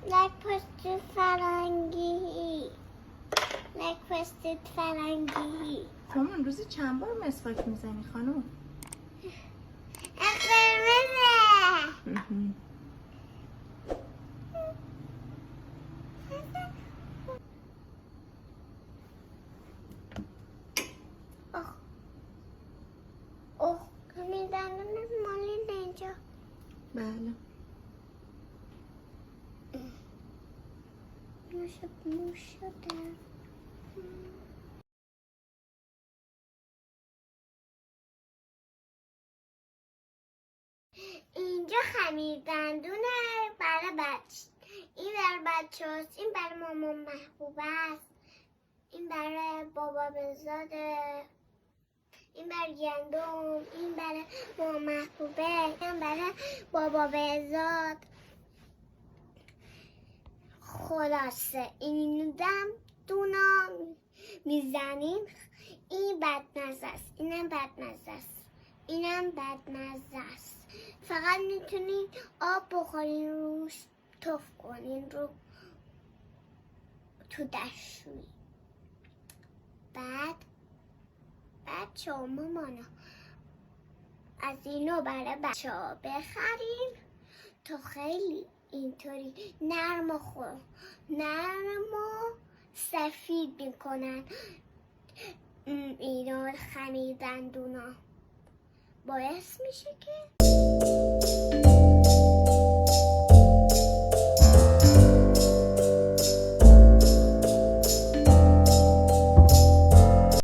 لک پشت فرنگی. لک پشت فرنگی. مامان روزی چند بار مسواک میزنی خانم؟ قرمزه. اوه همین دندون مالین اینجا. بله. موش شده. اینجا خمیر دندونه برای بچه. این برای بچه هست. این برای مامان محبوبه است. این برای بابا بزاده. این برای گندم. این برای مامان محبوبه. این برای بابا بزاد. خلاصه این دونا میزنیم. این بدمزه است. اینم بدمزه است. اینم بدمزه است. فقط میتونید آب بخورین روش تف کنین رو تو دستشویی. بعد شما مامانا از اینو برای بچه ها بخرین تا خیلی اینطوری نرم و سفید میکنن. اینا خمیر دندونا باعث میشه که